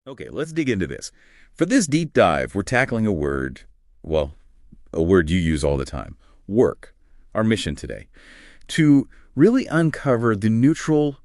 Okay, let's dig into this. For this deep dive, we're tackling a word, well, a word you use all the time, work, our mission today, to really uncover the neutral,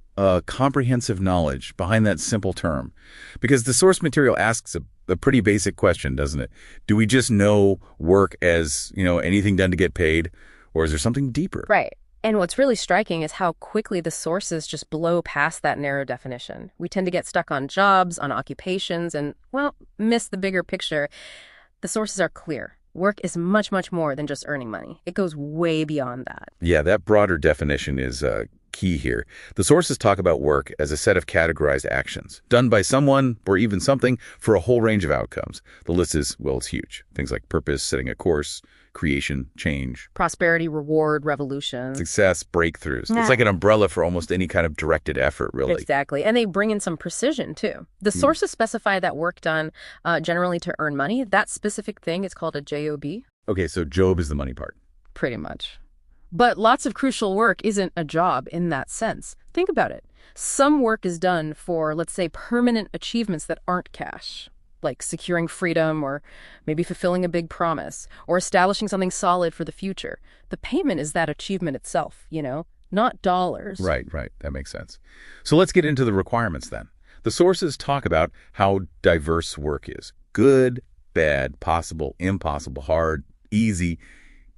comprehensive knowledge behind that simple term. Because the source material asks a pretty basic question, doesn't it? Do we just know work as, anything done to get paid, or is there something deeper? Right. And what's really striking is how quickly the sources just blow past that narrow definition. We tend to get stuck on jobs, on occupations, and, well, miss the bigger picture. The sources are clear. Work is much, much more than just earning money. It goes way beyond that. Yeah, that broader definition is key here. The sources talk about work as a set of categorized actions, done by someone or even something for a whole range of outcomes. The list is, well, it's huge. Things like purpose, setting a course, creation, change. Prosperity, reward, revolution. Success, breakthroughs. It's like an umbrella for almost any kind of directed effort, really. Exactly. And they bring in some precision, too. The sources specify that work done generally to earn money. That specific thing is called a job. Okay, so job is the money part. Pretty much. But lots of crucial work isn't a job in that sense. Think about it. Some work is done for, let's say, permanent achievements that aren't cash, like securing freedom or maybe fulfilling a big promise or establishing something solid for the future. The payment is that achievement itself, not dollars. Right. That makes sense. So let's get into the requirements then. The sources talk about how diverse work is. Good, bad, possible, impossible, hard, easy,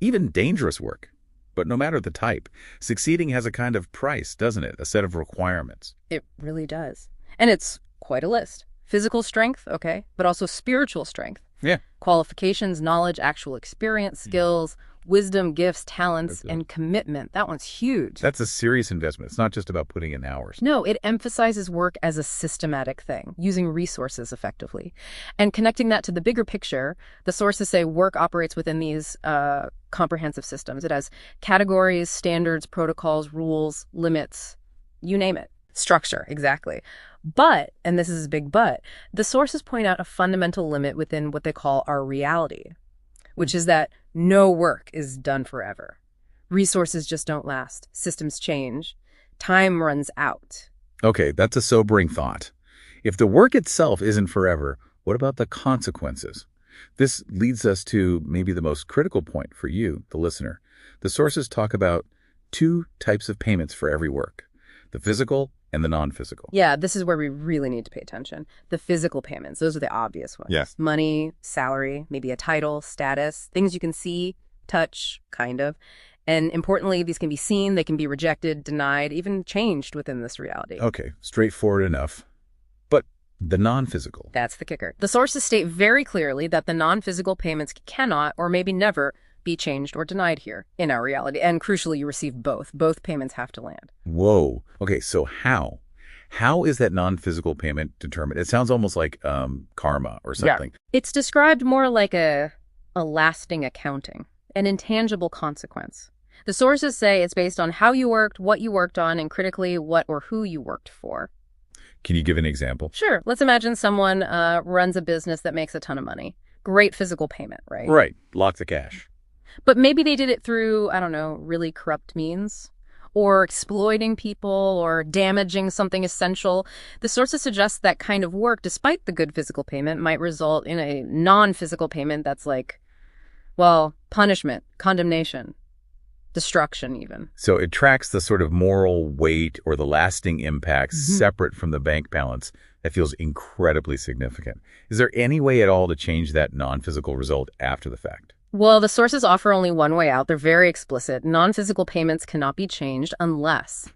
even dangerous work. But no matter the type, succeeding has a kind of price, doesn't it? A set of requirements. It really does. And it's quite a list. Physical strength, okay, but also spiritual strength. Yeah. Qualifications, knowledge, actual experience, skills, wisdom, gifts, talents, and commitment. That one's huge. That's a serious investment. It's not just about putting in hours. No, it emphasizes work as a systematic thing, using resources effectively. And connecting that to the bigger picture, the sources say work operates within these comprehensive systems. It has categories, standards, protocols, rules, limits, you name it. Structure, exactly. But, and this is a big but, the sources point out a fundamental limit within what they call our reality, which is that no work is done forever. Resources just don't last. Systems change. Time runs out. Okay, that's a sobering thought. If the work itself isn't forever, what about the consequences? This leads us to maybe the most critical point for you, the listener. The sources talk about two types of payments for every work, the physical and the non-physical. Yeah, this is where we really need to pay attention. The physical payments, those are the obvious ones. Yes. Money, salary, maybe a title, status, things you can see, touch, kind of. And importantly, these can be seen, they can be rejected, denied, even changed within this reality. Okay, straightforward enough. But the non-physical. That's the kicker. The sources state very clearly that the non-physical payments cannot, or maybe never, be changed or denied here in our reality. And crucially, you receive both. Both payments have to land. Whoa. Okay, so how? How is that non-physical payment determined? It sounds almost like karma or something. Yeah. It's described more like a lasting accounting, an intangible consequence. The sources say it's based on how you worked, what you worked on, and critically, what or who you worked for. Can you give an example? Sure. Let's imagine someone runs a business that makes a ton of money. Great physical payment, right? Right. Lots of cash. But maybe they did it through, I don't know, really corrupt means, or exploiting people, or damaging something essential. The sources suggest that kind of work, despite the good physical payment, might result in a non-physical payment that's like, well, punishment, condemnation, destruction even. So it tracks the sort of moral weight or the lasting impacts separate from the bank balance. That feels incredibly significant. Is there any way at all to change that non-physical result after the fact? Well, the sources offer only one way out. They're very explicit. Non-physical payments cannot be changed unless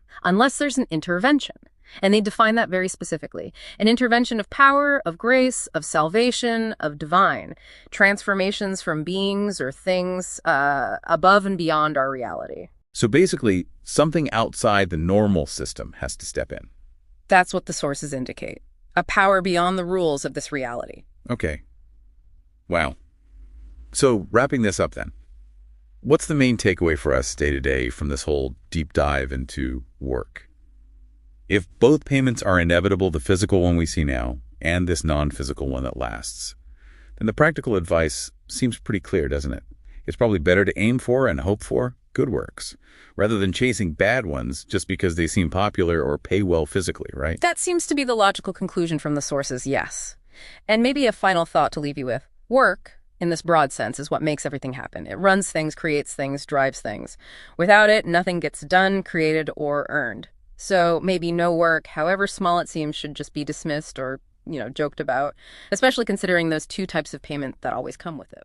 there's an intervention. And they define that very specifically. An intervention of power, of grace, of salvation, of divine. Transformations from beings or things above and beyond our reality. So basically, something outside the normal system has to step in. That's what the sources indicate. A power beyond the rules of this reality. Okay. Wow. So wrapping this up then, what's the main takeaway for us day to day from this whole deep dive into work? If both payments are inevitable, the physical one we see now and this non-physical one that lasts, then the practical advice seems pretty clear, doesn't it? It's probably better to aim for and hope for good works, rather than chasing bad ones just because they seem popular or pay well physically, right? That seems to be the logical conclusion from the sources, yes. And maybe a final thought to leave you with. Work, in this broad sense, is what makes everything happen. It runs things, creates things, drives things. Without it, nothing gets done, created, or earned. So maybe no work, however small it seems, should just be dismissed or, joked about, especially considering those two types of payment that always come with it.